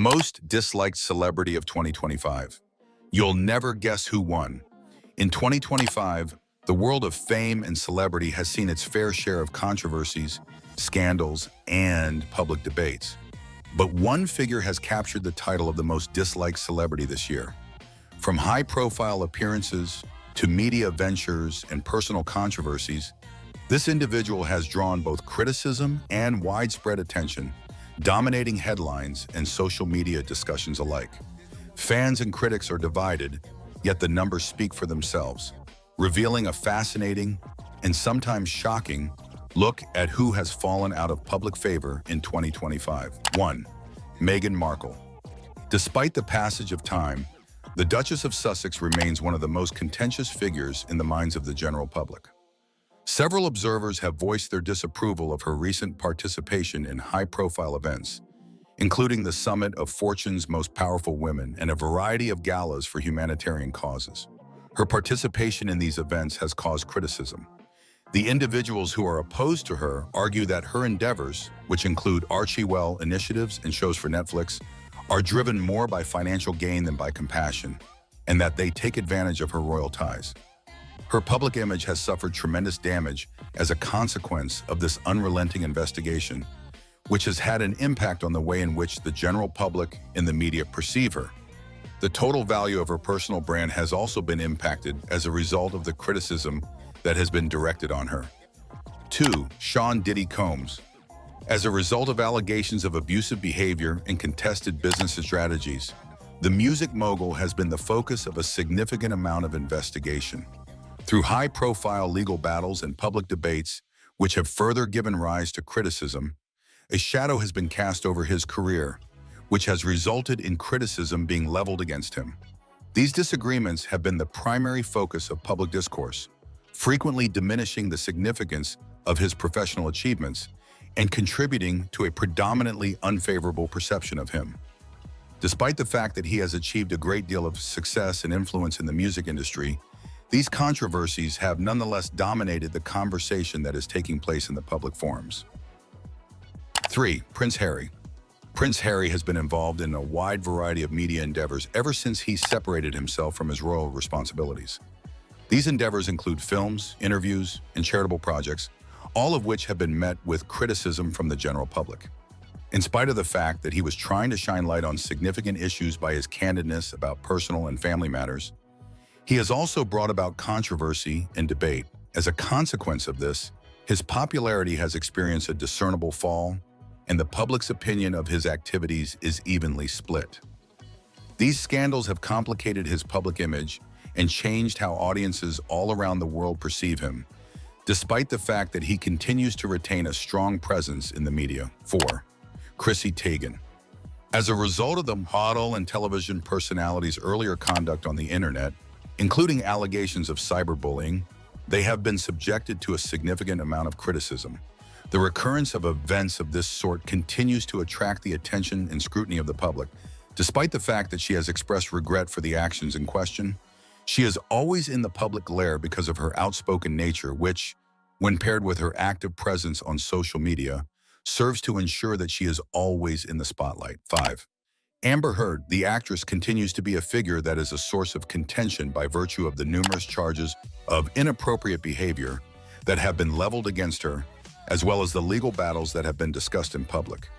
Most disliked celebrity of 2025. You'll never guess who won. In 2025, the world of fame and celebrity has seen its fair share of controversies, scandals, and public debates. But one figure has captured the title of the most disliked celebrity this year. From high-profile appearances to media ventures and personal controversies, this individual has drawn both criticism and widespread attention, dominating headlines and social media discussions alike. Fans and critics are divided, yet the numbers speak for themselves, revealing a fascinating and sometimes shocking look at who has fallen out of public favor in 2025. 1. Meghan Markle. Despite the passage of time, the Duchess of Sussex remains one of the most contentious figures in the minds of the general public. Several observers have voiced their disapproval of her recent participation in high-profile events, including the summit of Fortune's most powerful women and a variety of galas for humanitarian causes. Her participation in these events has caused criticism. The individuals who are opposed to her argue that her endeavors, which include Archie-Well initiatives and shows for Netflix, are driven more by financial gain than by compassion, and that they take advantage of her royal ties. Her public image has suffered tremendous damage as a consequence of this unrelenting investigation, which has had an impact on the way in which the general public and the media perceive her. The total value of her personal brand has also been impacted as a result of the criticism that has been directed on her. 2. Sean Diddy Combs. As a result of allegations of abusive behavior and contested business strategies, the music mogul has been the focus of a significant amount of investigation. Through high-profile legal battles and public debates, which have further given rise to criticism, a shadow has been cast over his career, which has resulted in criticism being leveled against him. These disagreements have been the primary focus of public discourse, frequently diminishing the significance of his professional achievements and contributing to a predominantly unfavorable perception of him. Despite the fact that he has achieved a great deal of success and influence in the music industry, these controversies have nonetheless dominated the conversation that is taking place in the public forums. 3. Prince Harry. Prince Harry has been involved in a wide variety of media endeavors ever since he separated himself from his royal responsibilities. These endeavors include films, interviews, and charitable projects, all of which have been met with criticism from the general public. In spite of the fact that he was trying to shine light on significant issues by his candidness about personal and family matters, he has also brought about controversy and debate. As a consequence of this, his popularity has experienced a discernible fall, and the public's opinion of his activities is evenly split. These scandals have complicated his public image and changed how audiences all around the world perceive him, despite the fact that he continues to retain a strong presence in the media. 4. Chrissy Teigen. As a result of the model and television personality's earlier conduct on the internet, including allegations of cyberbullying, they have been subjected to a significant amount of criticism. The recurrence of events of this sort continues to attract the attention and scrutiny of the public. Despite the fact that she has expressed regret for the actions in question, she is always in the public glare because of her outspoken nature, which, when paired with her active presence on social media, serves to ensure that she is always in the spotlight. 5. Amber Heard. The actress continues to be a figure that is a source of contention by virtue of the numerous charges of inappropriate behavior that have been leveled against her, as well as the legal battles that have been discussed in public.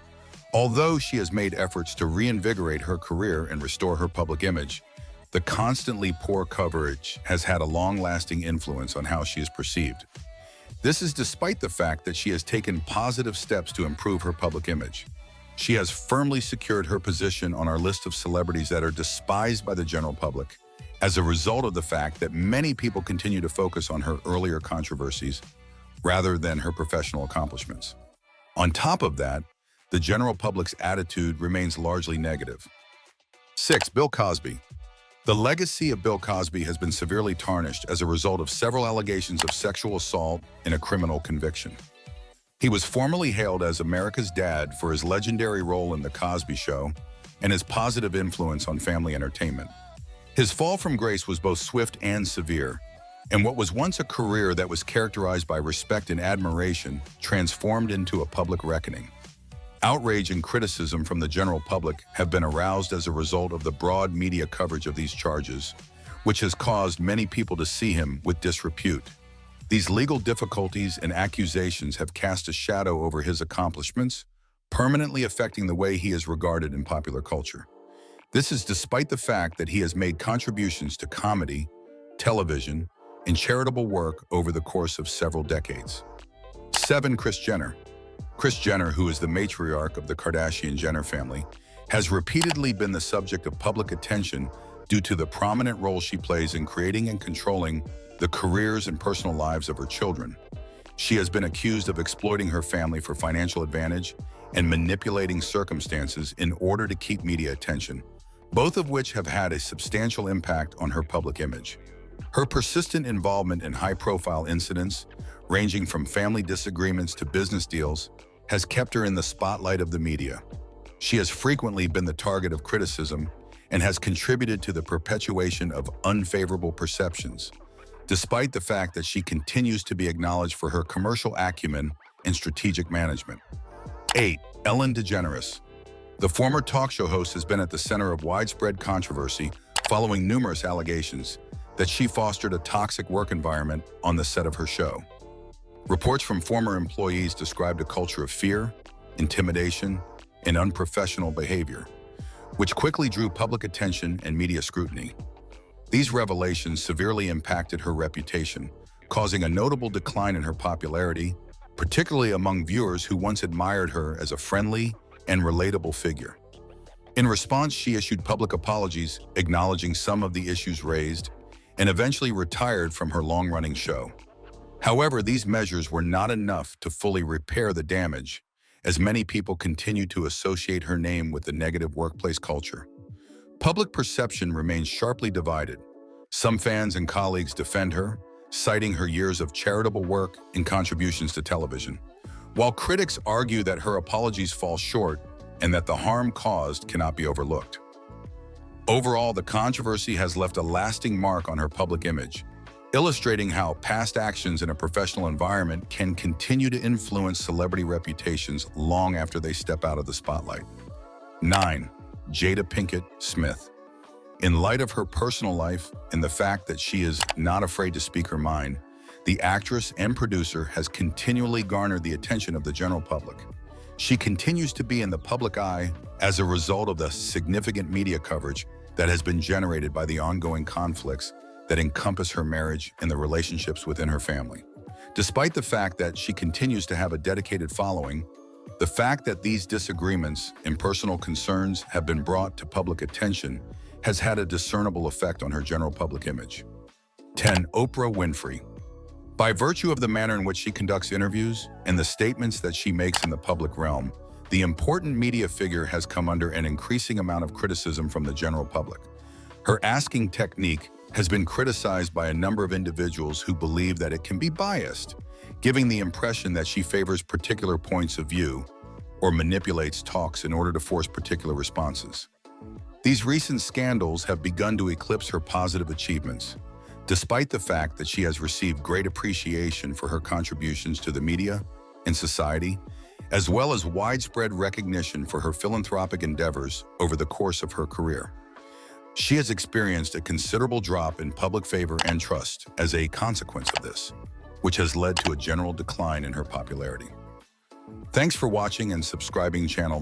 Although she has made efforts to reinvigorate her career and restore her public image, the constantly poor coverage has had a long-lasting influence on how she is perceived. This is despite the fact that she has taken positive steps to improve her public image. She has firmly secured her position on our list of celebrities that are despised by the general public as a result of the fact that many people continue to focus on her earlier controversies rather than her professional accomplishments. On top of that, the general public's attitude remains largely negative. 6. Bill Cosby. The legacy of Bill Cosby has been severely tarnished as a result of several allegations of sexual assault and a criminal conviction. He was formerly hailed as America's dad for his legendary role in The Cosby Show and his positive influence on family entertainment. His fall from grace was both swift and severe, and what was once a career that was characterized by respect and admiration transformed into a public reckoning. Outrage and criticism from the general public have been aroused as a result of the broad media coverage of these charges, which has caused many people to see him with disrepute. These legal difficulties and accusations have cast a shadow over his accomplishments, permanently affecting the way he is regarded in popular culture. This is despite the fact that he has made contributions to comedy, television, and charitable work over the course of several decades. 7. Kris Jenner. Kris Jenner, who is the matriarch of the Kardashian-Jenner family, has repeatedly been the subject of public attention due to the prominent role she plays in creating and controlling the careers and personal lives of her children. She has been accused of exploiting her family for financial advantage and manipulating circumstances in order to keep media attention, both of which have had a substantial impact on her public image. Her persistent involvement in high-profile incidents, ranging from family disagreements to business deals, has kept her in the spotlight of the media. She has frequently been the target of criticism and has contributed to the perpetuation of unfavorable perceptions, despite the fact that she continues to be acknowledged for her commercial acumen and strategic management. 8. Ellen DeGeneres. The former talk show host has been at the center of widespread controversy following numerous allegations that she fostered a toxic work environment on the set of her show. Reports from former employees described a culture of fear, intimidation, and unprofessional behavior, which quickly drew public attention and media scrutiny. These revelations severely impacted her reputation, causing a notable decline in her popularity, particularly among viewers who once admired her as a friendly and relatable figure. In response, she issued public apologies, acknowledging some of the issues raised, and eventually retired from her long-running show. However, these measures were not enough to fully repair the damage, as many people continue to associate her name with the negative workplace culture. Public perception remains sharply divided. Some fans and colleagues defend her, citing her years of charitable work and contributions to television, while critics argue that her apologies fall short and that the harm caused cannot be overlooked. Overall, the controversy has left a lasting mark on her public image, illustrating how past actions in a professional environment can continue to influence celebrity reputations long after they step out of the spotlight. 9. Jada Pinkett Smith. In light of her personal life and the fact that she is not afraid to speak her mind, the actress and producer has continually garnered the attention of the general public. She continues to be in the public eye as a result of the significant media coverage that has been generated by the ongoing conflicts that encompass her marriage and the relationships within her family. Despite the fact that she continues to have a dedicated following, the fact that these disagreements and personal concerns have been brought to public attention has had a discernible effect on her general public image. 10. Oprah Winfrey. By virtue of the manner in which she conducts interviews and the statements that she makes in the public realm, the important media figure has come under an increasing amount of criticism from the general public. Her asking technique has been criticized by a number of individuals who believe that it can be biased, giving the impression that she favors particular points of view or manipulates talks in order to force particular responses. These recent scandals have begun to eclipse her positive achievements, despite the fact that she has received great appreciation for her contributions to the media and society, as well as widespread recognition for her philanthropic endeavors over the course of her career. She has experienced a considerable drop in public favor and trust as a consequence of this, which has led to a general decline in her popularity. Thanks for watching and subscribing channel.